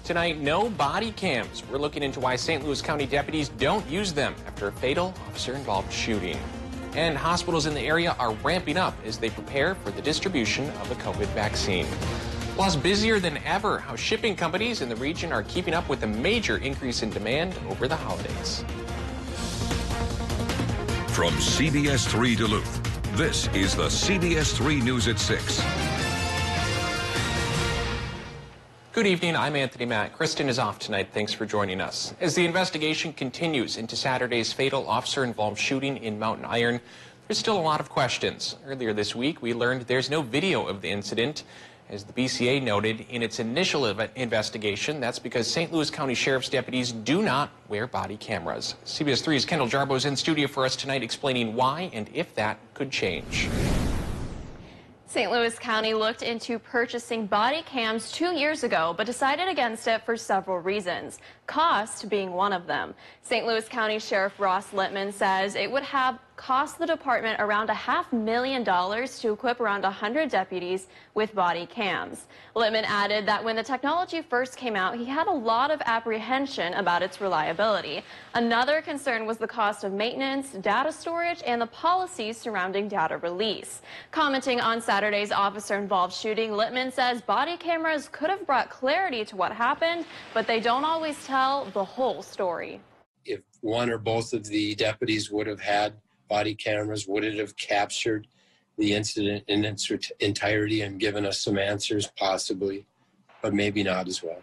Tonight, no body cams. We're looking into why St. Louis County deputies don't use them after a fatal officer-involved shooting. And hospitals in the area are ramping up as they prepare for the distribution of the COVID vaccine. Plus, busier than ever, how shipping companies in the region are keeping up with a major increase in demand over the holidays. From CBS3 Duluth, this is the CBS3 News at 6. Good evening, I'm Anthony Matt. Kristen is off tonight. Thanks for joining us. As the investigation continues into Saturday's fatal officer-involved shooting in Mountain Iron, there's still a lot of questions. Earlier this week, we learned there's no video of the incident. As the BCA noted in its initial investigation, that's because St. Louis County Sheriff's deputies do not wear body cameras. CBS 3's Kendall Jarbo is in studio for us tonight explaining why and if that could change. St. Louis County looked into purchasing body cams 2 years ago, but decided against it for several reasons, cost being one of them. St. Louis County Sheriff Ross Littman says it would have cost the department around $500,000 to equip around 100 deputies with body cams. Littman added that when the technology first came out, he had a lot of apprehension about its reliability. Another concern was the cost of maintenance, data storage, and the policies surrounding data release. Commenting on Saturday's officer-involved shooting, Littman says body cameras could have brought clarity to what happened, but they don't always tell the whole story. If one or both of the deputies would have had body cameras, would it have captured the incident in its entirety and given us some answers? Possibly, but maybe not as well.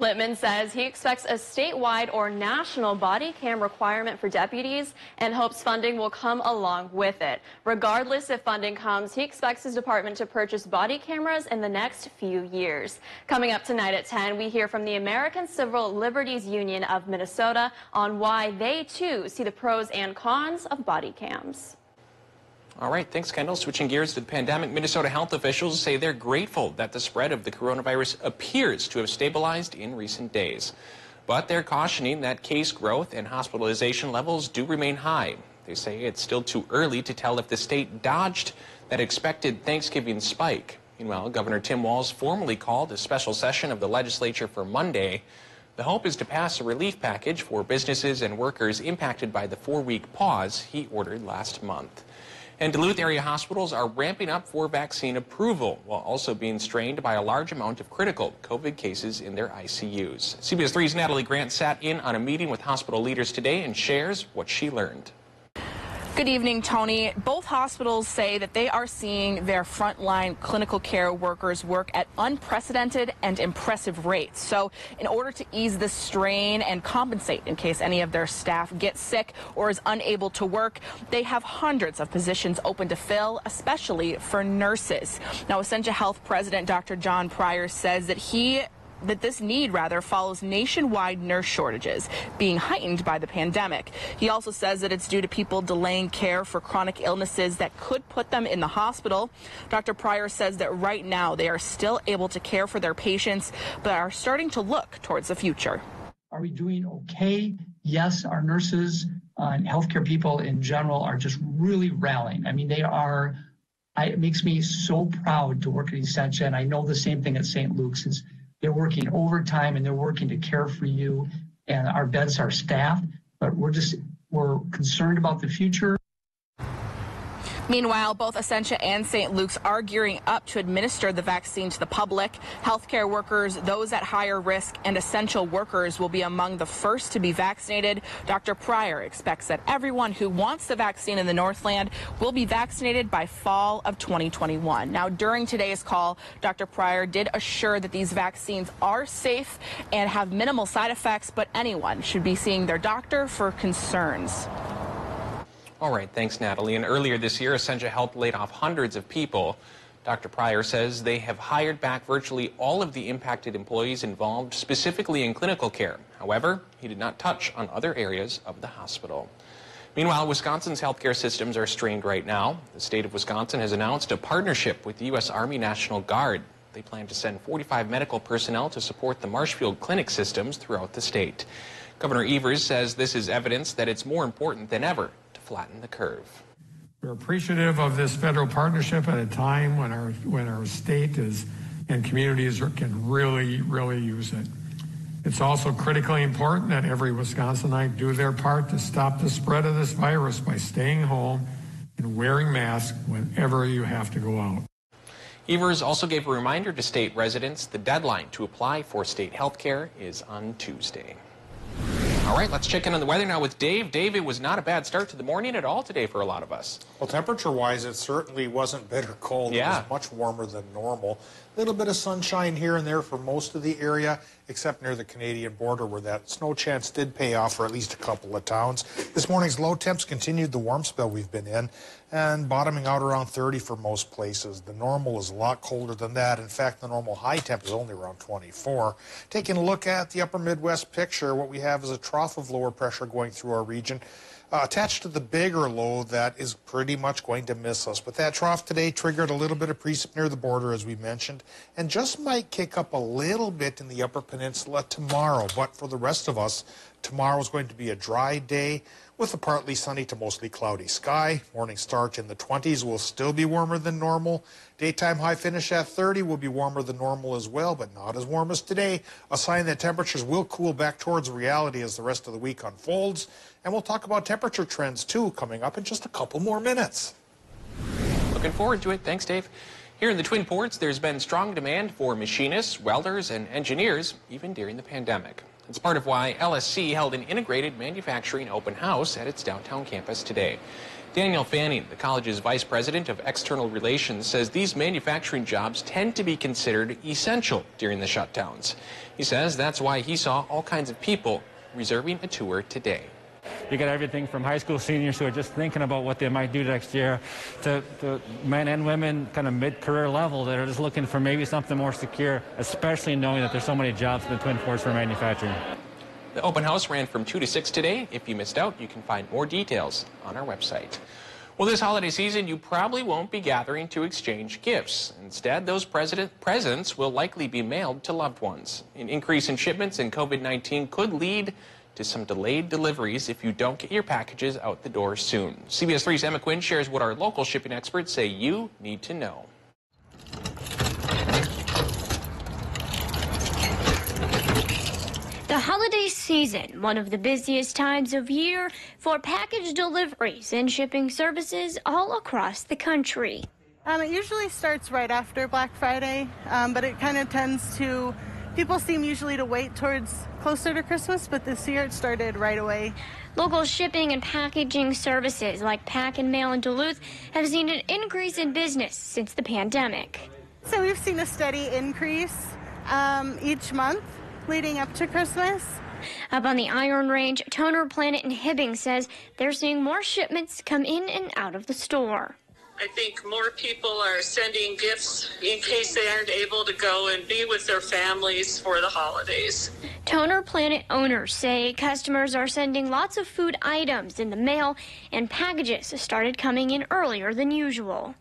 Littman says he expects a statewide or national body cam requirement for deputies and hopes funding will come along with it. Regardless if funding comes, he expects his department to purchase body cameras in the next few years. Coming up tonight at 10, we hear from the American Civil Liberties Union of Minnesota on why they too see the pros and cons of body cams. All right, thanks, Kendall. Switching gears to the pandemic, Minnesota health officials say they're grateful that the spread of the coronavirus appears to have stabilized in recent days. But they're cautioning that case growth and hospitalization levels do remain high. They say it's still too early to tell if the state dodged that expected Thanksgiving spike. Meanwhile, Governor Tim Walz formally called a special session of the legislature for Monday. The hope is to pass a relief package for businesses and workers impacted by the 4-week pause he ordered last month. And Duluth area hospitals are ramping up for vaccine approval while also being strained by a large amount of critical COVID cases in their ICUs. CBS 3's Natalie Grant sat in on a meeting with hospital leaders today and shares what she learned. Good evening, Tony. Both hospitals say that they are seeing their frontline clinical care workers work at unprecedented and impressive rates. So in order to ease the strain and compensate in case any of their staff gets sick or is unable to work, they have hundreds of positions open to fill, especially for nurses. Now, Essentia Health President Dr. John Pryor says that this need follows nationwide nurse shortages being heightened by the pandemic. He also says that it's due to people delaying care for chronic illnesses that could put them in the hospital. Dr. Pryor says that right now they are still able to care for their patients, but are starting to look towards the future. Are we doing okay? Yes, our nurses and healthcare people in general are just really rallying. I mean, it makes me so proud to work at Essentia, and I know the same thing at St. Luke's is they're working overtime and they're working to care for you, and our beds are staffed, but we're concerned about the future. Meanwhile, both Essentia and St. Luke's are gearing up to administer the vaccine to the public. Healthcare workers, those at higher risk, and essential workers will be among the first to be vaccinated. Dr. Pryor expects that everyone who wants the vaccine in the Northland will be vaccinated by fall of 2021. Now, during today's call, Dr. Pryor did assure that these vaccines are safe and have minimal side effects, but anyone should be seeing their doctor for concerns. All right, thanks, Natalie. And earlier this year, Essentia Health laid off hundreds of people. Dr. Pryor says they have hired back virtually all of the impacted employees involved, specifically in clinical care. However, he did not touch on other areas of the hospital. Meanwhile, Wisconsin's healthcare systems are strained right now. The state of Wisconsin has announced a partnership with the U.S. Army National Guard. They plan to send 45 medical personnel to support the Marshfield Clinic systems throughout the state. Governor Evers says this is evidence that it's more important than ever to flatten the curve. We're appreciative of this federal partnership at a time when our state and communities can really use it. It's also critically important that every Wisconsinite do their part to stop the spread of this virus by staying home and wearing masks whenever you have to go out. Evers also gave a reminder to state residents the deadline to apply for state health care is on Tuesday. All right, let's check in on the weather now with Dave. Dave, it was not a bad start to the morning at all today for a lot of us. Well, temperature-wise, it certainly wasn't bitter cold. Yeah. It was much warmer than normal. A little bit of sunshine here and there for most of the area, except near the Canadian border where that snow chance did pay off for at least a couple of towns. This morning's low temps continued the warm spell we've been in and bottoming out around 30 for most places. The normal is a lot colder than that. In fact, the normal high temp is only around 24. Taking a look at the upper Midwest picture, what we have is a trough of lower pressure going through our region. Attached to the bigger low that is pretty much going to miss us. But that trough today triggered a little bit of precip near the border, as we mentioned, and just might kick up a little bit in the upper peninsula tomorrow. But for the rest of us, tomorrow is going to be a dry day with a partly sunny to mostly cloudy sky. Morning start in the 20s will still be warmer than normal. Daytime high finish at 30 will be warmer than normal as well, but not as warm as today. A sign that temperatures will cool back towards reality as the rest of the week unfolds. And we'll talk about temperature trends, too, coming up in just a couple more minutes. Looking forward to it. Thanks, Dave. Here in the Twin Ports, there's been strong demand for machinists, welders, and engineers, even during the pandemic. It's part of why LSC held an integrated manufacturing open house at its downtown campus today. Daniel Fanning, the college's vice president of external relations, says these manufacturing jobs tend to be considered essential during the shutdowns. He says that's why he saw all kinds of people reserving a tour today. You got everything from high school seniors who are just thinking about what they might do next year to men and women kind of mid-career level that are just looking for maybe something more secure, especially knowing that there's so many jobs in the Twin Ports for manufacturing. The open house ran from 2 to 6 today. If you missed out, you can find more details on our website. Well, this holiday season, you probably won't be gathering to exchange gifts. Instead, those presents will likely be mailed to loved ones. An increase in shipments in COVID-19 could lead to some delayed deliveries if you don't get your packages out the door soon. CBS 3's Emma Quinn shares what our local shipping experts say you need to know. The holiday season, one of the busiest times of year for package deliveries and shipping services all across the country. It usually starts right after Black Friday, but it kind of tends to, people seem usually to wait towards closer to Christmas, but this year it started right away. Local shipping and packaging services like Pack and Mail in Duluth have seen an increase in business since the pandemic. So we've seen a steady increase each month leading up to Christmas. Up on the Iron Range, Toner Planet in Hibbing says they're seeing more shipments come in and out of the store. I think more people are sending gifts in case they aren't able to go and be with their families for the holidays. Toner Planet owners say customers are sending lots of food items in the mail, and packages started coming in earlier than usual.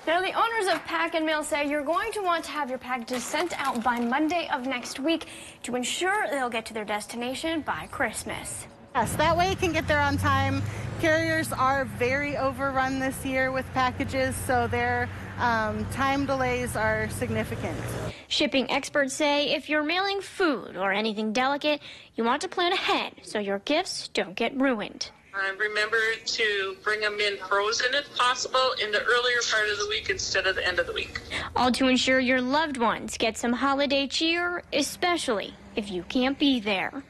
Now, the owners of Pack and Mail say you're going to want to have your packages sent out by Monday of next week to ensure they'll get to their destination by Christmas. Yes, that way it can get there on time. Carriers are very overrun this year with packages, so their time delays are significant. Shipping experts say if you're mailing food or anything delicate, you want to plan ahead so your gifts don't get ruined. Remember to bring them in frozen if possible in the earlier part of the week instead of the end of the week. All to ensure your loved ones get some holiday cheer, especially if you can't be there.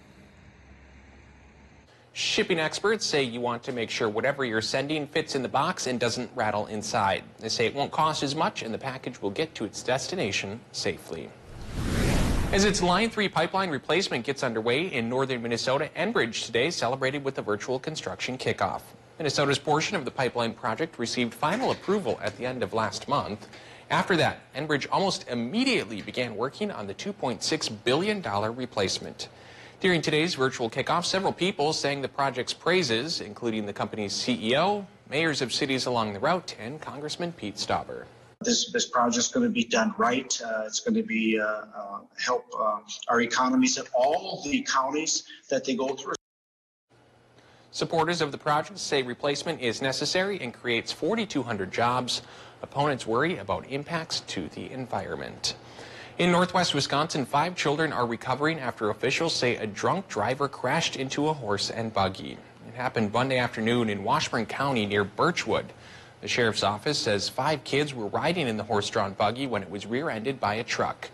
Shipping experts say you want to make sure whatever you're sending fits in the box and doesn't rattle inside. They say it won't cost as much and the package will get to its destination safely. As its Line 3 pipeline replacement gets underway in northern Minnesota, Enbridge today celebrated with a virtual construction kickoff. Minnesota's portion of the pipeline project received final approval at the end of last month. After that, Enbridge almost immediately began working on the $2.6 billion replacement. During today's virtual kickoff, several people sang the project's praises, including the company's CEO, mayors of cities along the route, and Congressman Pete Stauber. This project's going to be done right. It's going to be help our economies in all the counties that they go through. Supporters of the project say replacement is necessary and creates 4,200 jobs. Opponents worry about impacts to the environment. In northwest Wisconsin, 5 children are recovering after officials say a drunk driver crashed into a horse and buggy. It happened Monday afternoon in Washburn County near Birchwood. The sheriff's office says 5 kids were riding in the horse-drawn buggy when it was rear-ended by a truck.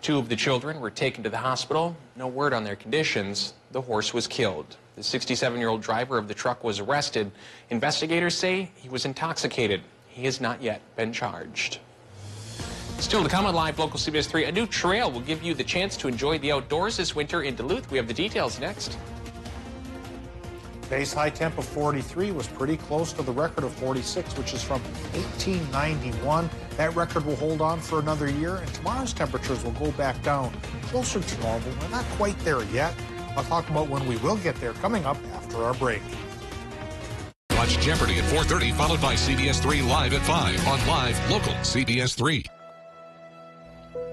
2 of the children were taken to the hospital. No word on their conditions. The horse was killed. The 67-year-old driver of the truck was arrested. Investigators say he was intoxicated. He has not yet been charged. Still to come on Live Local CBS 3, a new trail will give you the chance to enjoy the outdoors this winter in Duluth. We have the details next. Today's high temp of 43 was pretty close to the record of 46, which is from 1891. That record will hold on for another year, and tomorrow's temperatures will go back down closer to normal. We're not quite there yet. I'll talk about when we will get there coming up after our break. Watch Jeopardy at 4:30, followed by CBS 3 Live at 5 on Live Local CBS 3.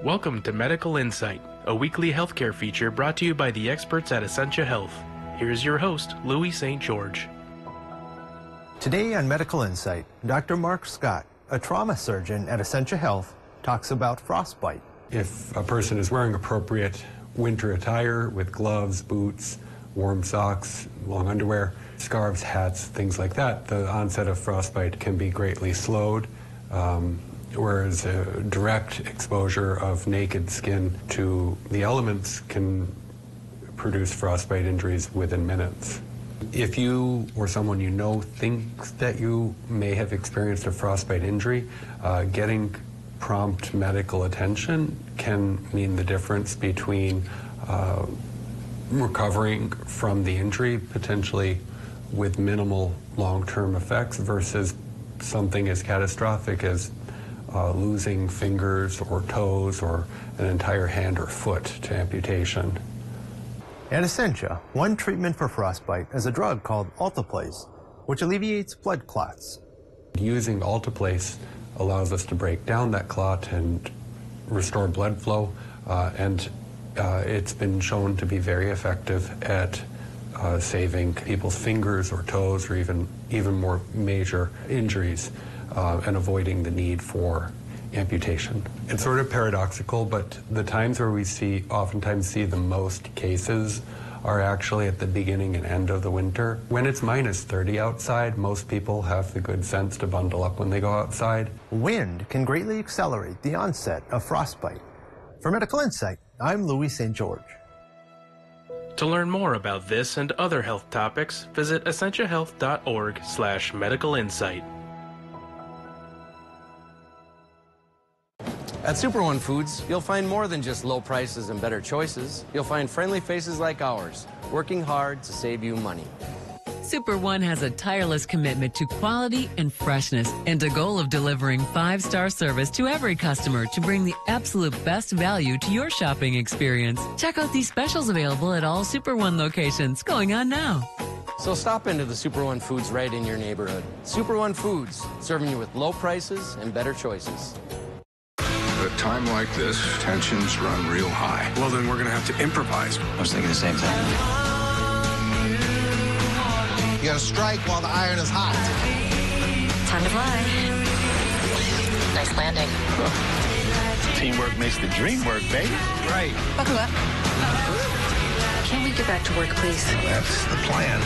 Welcome to Medical Insight, a weekly healthcare feature brought to you by the experts at Essentia Health. Here's your host, Louis St. George. Today on Medical Insight, Dr. Mark Scott, a trauma surgeon at Essentia Health, talks about frostbite. If a person is wearing appropriate winter attire with gloves, boots, warm socks, long underwear, scarves, hats, things like that, the onset of frostbite can be greatly slowed. Whereas a direct exposure of naked skin to the elements can produce frostbite injuries within minutes. If you or someone you know thinks that you may have experienced a frostbite injury, getting prompt medical attention can mean the difference between recovering from the injury, potentially with minimal long-term effects, versus something as catastrophic as losing fingers or toes or an entire hand or foot to amputation. At Essentia, one treatment for frostbite is a drug called Alteplase, which alleviates blood clots. Using Alteplase allows us to break down that clot and restore blood flow, and it's been shown to be very effective at saving people's fingers or toes or even more major injuries, and avoiding the need for amputation. It's sort of paradoxical, but the times where we oftentimes see the most cases are actually at the beginning and end of the winter. When it's minus 30 outside, most people have the good sense to bundle up when they go outside. Wind can greatly accelerate the onset of frostbite. For Medical Insight, I'm Louis St. George. To learn more about this and other health topics, visit essentiahealth.org/medicalinsight. At Super One Foods, you'll find more than just low prices and better choices. You'll find friendly faces like ours, working hard to save you money. Super One has a tireless commitment to quality and freshness and a goal of delivering 5-star service to every customer to bring the absolute best value to your shopping experience. Check out these specials available at all Super One locations going on now. So stop into the Super One Foods right in your neighborhood. Super One Foods, serving you with low prices and better choices. At a time like this, tensions run real high. Well, then we're going to have to improvise. I was thinking the same thing. You got to strike while the iron is hot. Time to fly. Nice landing. Teamwork makes the dream work, baby. Right. Buckle up. Can we get back to work, please? That's the plan.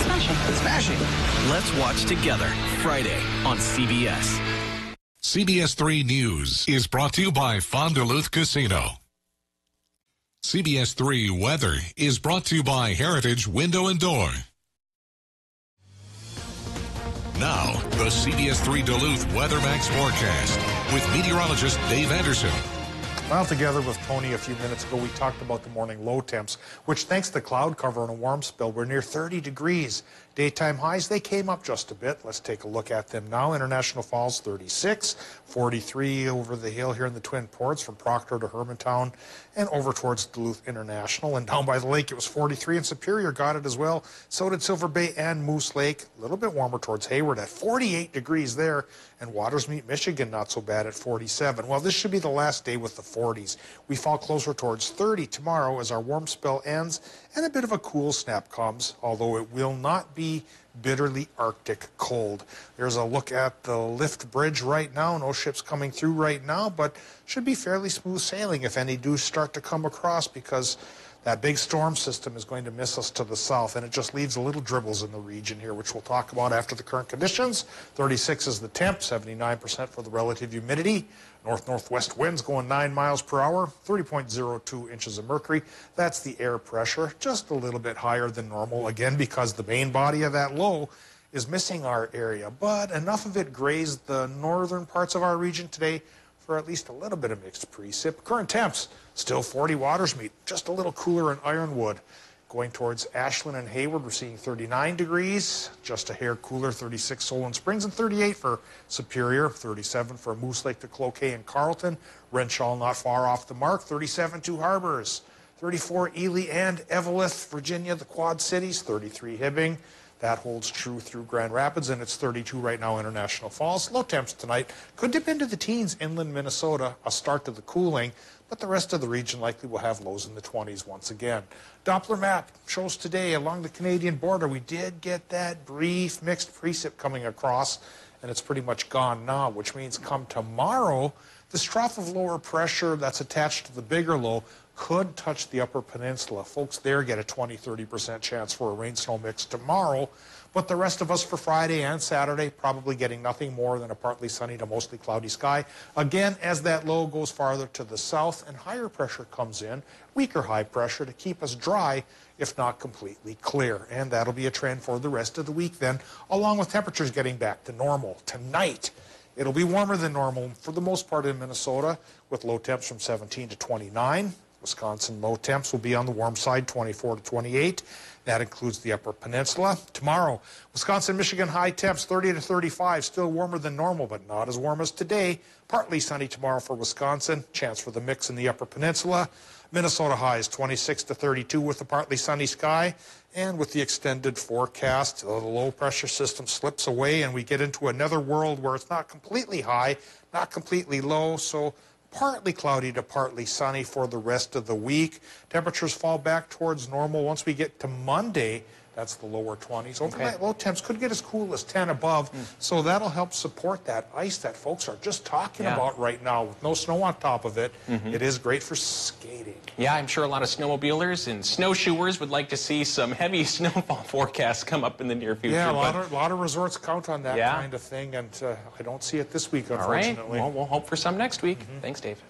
Smashing. Smashing. Let's watch together Friday on CBS. CBS 3 News is brought to you by Fond du Lac Casino. CBS 3 Weather is brought to you by Heritage Window and Door. Now, the CBS 3 Duluth WeatherMax forecast with meteorologist Dave Anderson. Well, together with Tony a few minutes ago, we talked about the morning low temps, which thanks to cloud cover and a warm spell, we're near 30 degrees. Daytime highs, they came up just a bit. Let's take a look at them now. International Falls, 36, 43 over the hill here in the Twin Ports from Proctor to Hermantown and over towards Duluth International. And down by the lake, it was 43, and Superior got it as well. So did Silver Bay and Moose Lake. A little bit warmer towards Hayward at 48 degrees there. And Watersmeet, Michigan, not so bad at 47. Well, this should be the last day with the 40s. We fall closer towards 30 tomorrow as our warm spell ends and a bit of a cool snap comes, although it will not be bitterly Arctic cold. There's a look at the lift bridge right now. No ships coming through right now, but should be fairly smooth sailing if any do start to come across, because that big storm system is going to miss us to the south, and it just leaves a little dribbles in the region here, which we'll talk about after the current conditions. 36 is the temp, 79% for the relative humidity. North-northwest winds going 9 miles per hour, 30.02 inches of mercury. That's the air pressure, just a little bit higher than normal, again, because the main body of that low is missing our area. But enough of it grazed the northern parts of our region today for at least a little bit of mixed precip. Current temps, still 40 Watersmeet, just a little cooler in Ironwood. Going towards Ashland and Hayward, we're seeing 39 degrees, just a hair cooler, 36 Solon Springs, and 38 for Superior, 37 for Moose Lake to Cloquet and Carleton. Renshaw not far off the mark, 37 Two Harbors, 34 Ely and Eveleth, Virginia, the Quad Cities, 33 Hibbing. That holds true through Grand Rapids, and it's 32 right now, International Falls. Low temps tonight could dip into the teens inland Minnesota, a start to the cooling, but the rest of the region likely will have lows in the 20s once again. Doppler map shows today along the Canadian border, we did get that brief mixed precip coming across, and it's pretty much gone now, which means come tomorrow, this trough of lower pressure that's attached to the bigger low could touch the Upper Peninsula. Folks there get a 20-30% chance for a rain-snow mix tomorrow, but the rest of us for Friday and Saturday probably getting nothing more than a partly sunny to mostly cloudy sky. Again, as that low goes farther to the south and higher pressure comes in, weaker high pressure to keep us dry, if not completely clear. And that'll be a trend for the rest of the week then, along with temperatures getting back to normal. Tonight, it'll be warmer than normal for the most part in Minnesota, with low temps from 17 to 29. Wisconsin low temps will be on the warm side, 24 to 28. That includes the Upper Peninsula. Tomorrow, Wisconsin, Michigan high temps, 30 to 35, still warmer than normal, but not as warm as today. Partly sunny tomorrow for Wisconsin, chance for the mix in the Upper Peninsula. Minnesota highs, 26 to 32 with a partly sunny sky. And with the extended forecast, the low pressure system slips away and we get into another world where it's not completely high, not completely low, so partly cloudy to partly sunny for the rest of the week. Temperatures fall back towards normal once we get to Monday. That's the lower 20s. Overnight low temps could get as cool as 10 above, so that'll help support that ice that folks are just talking about right now with no snow on top of it. It is great for skating. Yeah, I'm sure a lot of snowmobilers and snowshoers would like to see some heavy snowfall forecasts come up in the near future. Yeah, a lot of resorts count on that kind of thing, and I don't see it this week, unfortunately. All right, well, we'll hope for some next week. Thanks, Dave.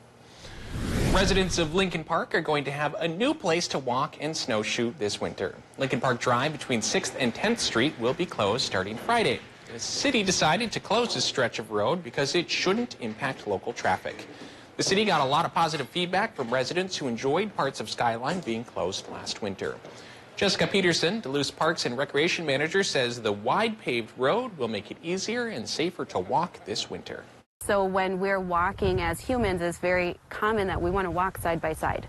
Residents of Lincoln Park are going to have a new place to walk and snowshoe this winter. Lincoln Park Drive between 6th and 10th Street will be closed starting Friday. The city decided to close this stretch of road because it shouldn't impact local traffic. The city got a lot of positive feedback from residents who enjoyed parts of Skyline being closed last winter. Jessica Peterson, Duluth's Parks and Recreation Manager, says the wide paved road will make it easier and safer to walk this winter. So when we're walking as humans, it's very common that we want to walk side by side.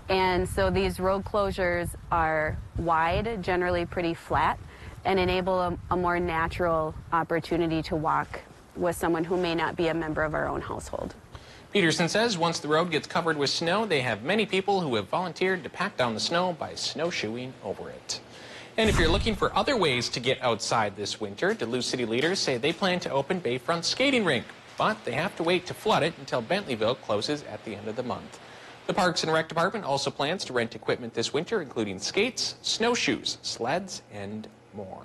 And so these road closures are wide, generally pretty flat, and enable a more natural opportunity to walk with someone who may not be a member of our own household. Peterson says once the road gets covered with snow, they have many people who have volunteered to pack down the snow by snowshoeing over it. And if you're looking for other ways to get outside this winter, Duluth city leaders say they plan to open Bayfront Skating Rink, but they have to wait to flood it until Bentleyville closes at the end of the month. The Parks and Rec Department also plans to rent equipment this winter, including skates, snowshoes, sleds, and more.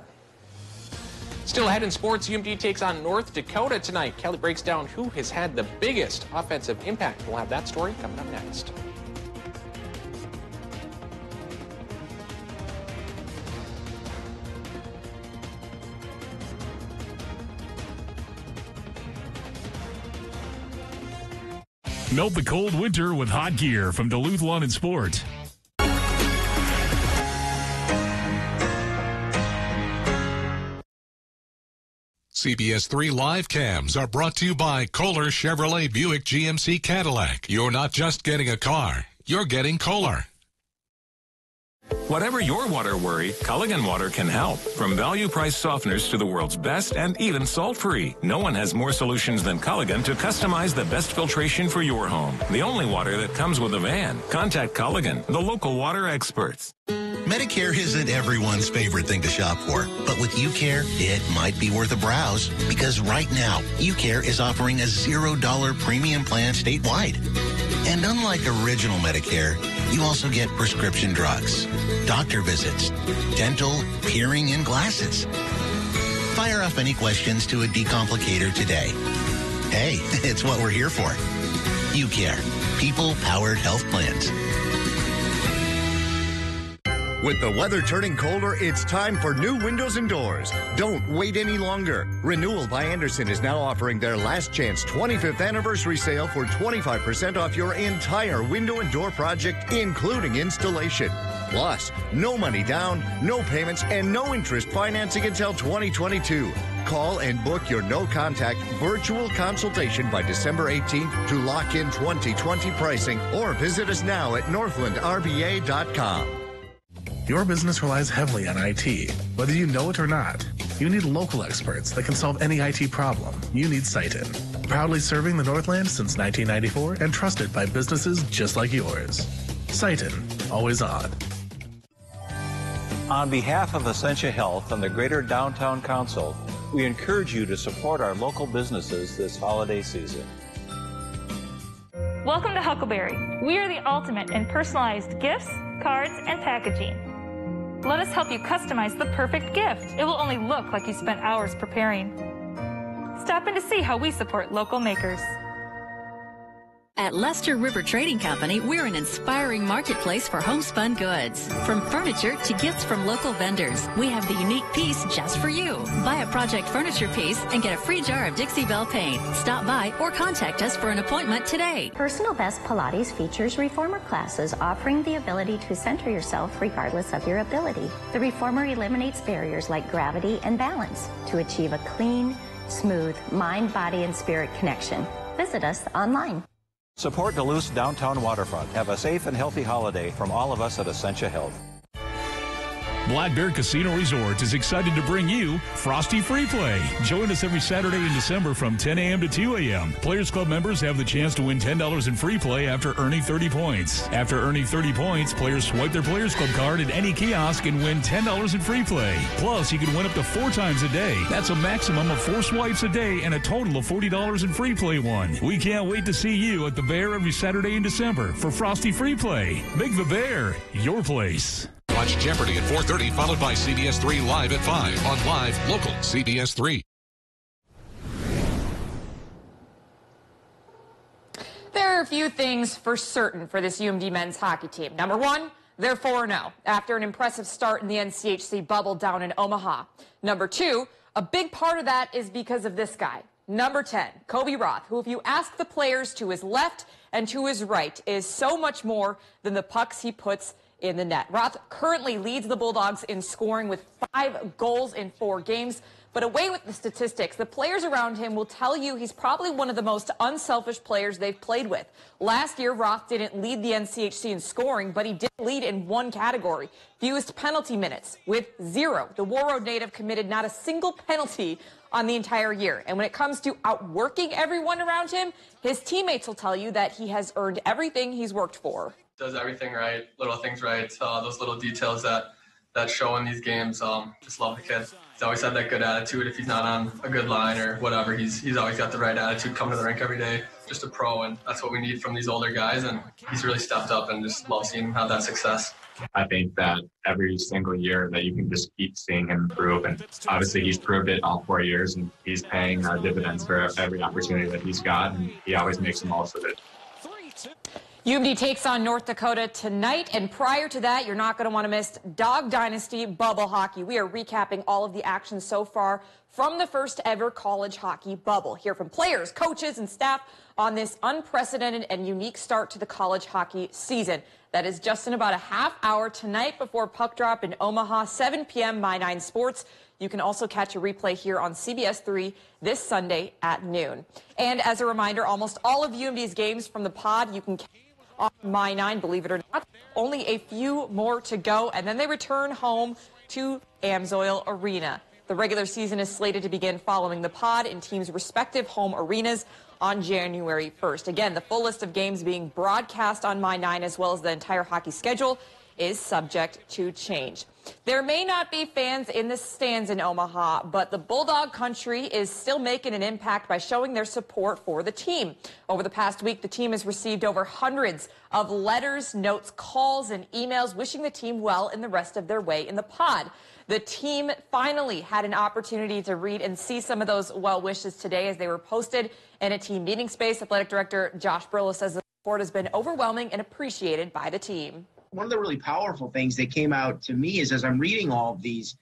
Still ahead in sports, UMD takes on North Dakota tonight. Kelly breaks down who has had the biggest offensive impact. We'll have that story coming up next. Melt the cold winter with hot gear from Duluth Lawn and Sport. CBS3 live cams are brought to you by Kohler Chevrolet Buick GMC Cadillac. You're not just getting a car, you're getting Kohler. Whatever your water worry, Culligan Water can help. From value-priced softeners to the world's best and even salt-free, no one has more solutions than Culligan to customize the best filtration for your home. The only water that comes with a van. Contact Culligan, the local water experts. Medicare isn't everyone's favorite thing to shop for, but with UCare, it might be worth a browse because right now, UCare is offering a $0 premium plan statewide. And unlike original Medicare, you also get prescription drugs, doctor visits, dental, hearing, and glasses. Fire off any questions to a decomplicator today. Hey, it's what we're here for. UCare, people-powered health plans. With the weather turning colder, it's time for new windows and doors. Don't wait any longer. Renewal by Andersen is now offering their last chance 25th anniversary sale for 25% off your entire window and door project, including installation. Plus, no money down, no payments, and no interest financing until 2022. Call and book your no-contact virtual consultation by December 18th to lock in 2020 pricing, or visit us now at northlandrba.com. Your business relies heavily on IT. Whether you know it or not, you need local experts that can solve any IT problem. You need Citin. Proudly serving the Northland since 1994 and trusted by businesses just like yours. Citin, always on. On behalf of Essentia Health and the Greater Downtown Council, we encourage you to support our local businesses this holiday season. Welcome to Huckleberry. We are the ultimate in personalized gifts, cards, and packaging. Let us help you customize the perfect gift. It will only look like you spent hours preparing. Stop in to see how we support local makers. At Lester River Trading Company, we're an inspiring marketplace for homespun goods. From furniture to gifts from local vendors, we have the unique piece just for you. Buy a project furniture piece and get a free jar of Dixie Belle paint. Stop by or contact us for an appointment today. Personal Best Pilates features reformer classes offering the ability to center yourself regardless of your ability. The reformer eliminates barriers like gravity and balance to achieve a clean, smooth mind, body, and spirit connection. Visit us online. Support Duluth's downtown waterfront. Have a safe and healthy holiday from all of us at Essentia Health. Black Bear Casino Resort is excited to bring you Frosty Free Play. Join us every Saturday in December from 10 a.m. to 2 a.m. Players Club members have the chance to win $10 in free play after earning 30 points. After earning 30 points, players swipe their Players Club card at any kiosk and win $10 in free play. Plus, you can win up to 4 times a day. That's a maximum of 4 swipes a day and a total of $40 in free play won. We can't wait to see you at the Bear every Saturday in December for Frosty Free Play. Make the Bear your place. Watch Jeopardy at 4:30, followed by CBS3 Live at 5 on Live Local CBS3. There are a few things for certain for this UMD men's hockey team. Number one, they're 4-0 after an impressive start in the NCHC bubble down in Omaha. Number two, a big part of that is because of this guy. Number 10, Kobe Roth, who if you ask the players to his left and to his right is so much more than the pucks he puts in the net. Roth currently leads the Bulldogs in scoring with 5 goals in 4 games. But away with the statistics, the players around him will tell you he's probably one of the most unselfish players they've played with. Last year, Roth didn't lead the NCHC in scoring, but he did lead in one category, fewest penalty minutes, with 0. The Warroad native committed not a single penalty on the entire year. And when it comes to outworking everyone around him, his teammates will tell you that he has earned everything he's worked for. Does everything right, little things right, those little details that show in these games. Just love the kid. He's always had that good attitude. If he's not on a good line or whatever, he's always got the right attitude, coming to the rink every day, just a pro, and that's what we need from these older guys, and he's really stepped up, and just love seeing him have that success. I think that every single year that you can just keep seeing him improve, and obviously he's proved it all 4 years, and he's paying dividends for every opportunity that he's got, and he always makes the most of it. UMD takes on North Dakota tonight, and prior to that, you're not going to want to miss Dog Dynasty Bubble Hockey. We are recapping all of the action so far from the first ever college hockey bubble. Hear from players, coaches, and staff on this unprecedented and unique start to the college hockey season. That is just in about a half hour tonight before puck drop in Omaha, 7 p.m. My 9 Sports. You can also catch a replay here on CBS3 this Sunday at noon. And as a reminder, almost all of UMD's games from the pod you can catch on My9, believe it or not. Only a few more to go, and then they return home to Amsoil Arena. The regular season is slated to begin following the pod in teams' respective home arenas on January 1st. Again, the full list of games being broadcast on My9 as well as the entire hockey schedule is subject to change. There may not be fans in the stands in Omaha, but the Bulldog Country is still making an impact by showing their support for the team. Over the past week, the team has received over hundreds of letters, notes, calls, and emails wishing the team well in the rest of their way in the pod. The team finally had an opportunity to read and see some of those well wishes today as they were posted in a team meeting space. Athletic Director Josh Brillo says the support has been overwhelming and appreciated by the team. One of the really powerful things that came out to me is as I'm reading all of these,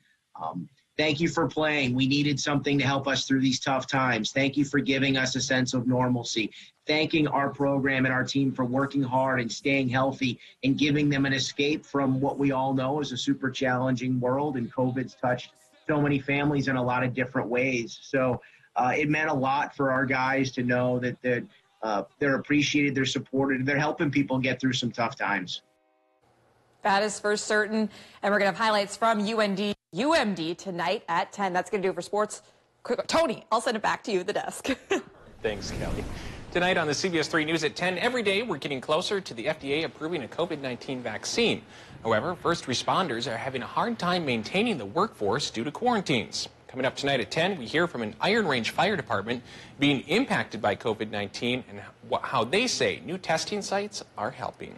thank you for playing. We needed something to help us through these tough times. Thank you for giving us a sense of normalcy. Thanking our program and our team for working hard and staying healthy and giving them an escape from what we all know is a super challenging world, and COVID's touched so many families in a lot of different ways. So it meant a lot for our guys to know that they're appreciated, they're supported, they're helping people get through some tough times. That is for certain. And we're going to have highlights from UMD tonight at 10. That's going to do it for sports. Tony, I'll send it back to you at the desk. Thanks, Kelly. Tonight on the CBS3 News at 10, every day we're getting closer to the FDA approving a COVID-19 vaccine. However, first responders are having a hard time maintaining the workforce due to quarantines. Coming up tonight at 10, we hear from an Iron Range Fire Department being impacted by COVID-19 and how they say new testing sites are helping.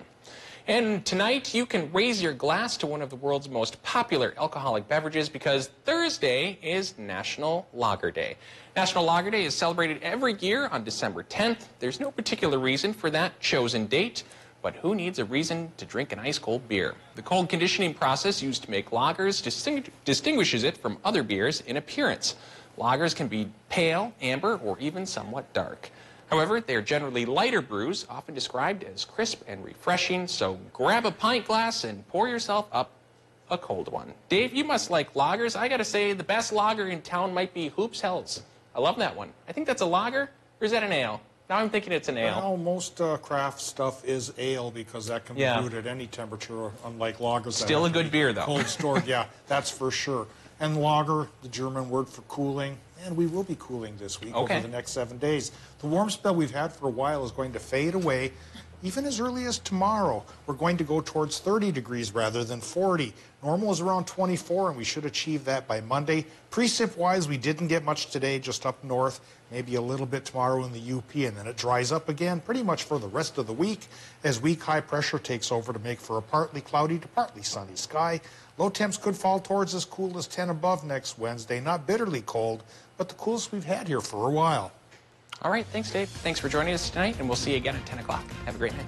And tonight, you can raise your glass to one of the world's most popular alcoholic beverages because Thursday is National Lager Day. National Lager Day is celebrated every year on December 10th. There's no particular reason for that chosen date, but who needs a reason to drink an ice-cold beer? The cold conditioning process used to make lagers distinguishes it from other beers in appearance. Lagers can be pale, amber, or even somewhat dark. However, they are generally lighter brews, often described as crisp and refreshing, so grab a pint glass and pour yourself up a cold one. Dave, you must like lagers. I gotta say, the best lager in town might be Hoops Hell's. I love that one. I think that's a lager, or is that an ale? Now I'm thinking it's an ale. Well, most craft stuff is ale because that can be brewed at any temperature, unlike lagers. Still a good beer, though. Cold stored, yeah, that's for sure. And lager, the German word for cooling, and we will be cooling this week over the next 7 days. The warm spell we've had for a while is going to fade away even as early as tomorrow. We're going to go towards 30 degrees rather than 40. Normal is around 24, and we should achieve that by Monday. Precip-wise, we didn't get much today, just up north, maybe a little bit tomorrow in the UP, and then it dries up again pretty much for the rest of the week as weak high pressure takes over to make for a partly cloudy to partly sunny sky. Low temps could fall towards as cool as 10 above next Wednesday. Not bitterly cold, but the coolest we've had here for a while. All right, thanks, Dave. Thanks for joining us tonight, and we'll see you again at 10 o'clock. Have a great night.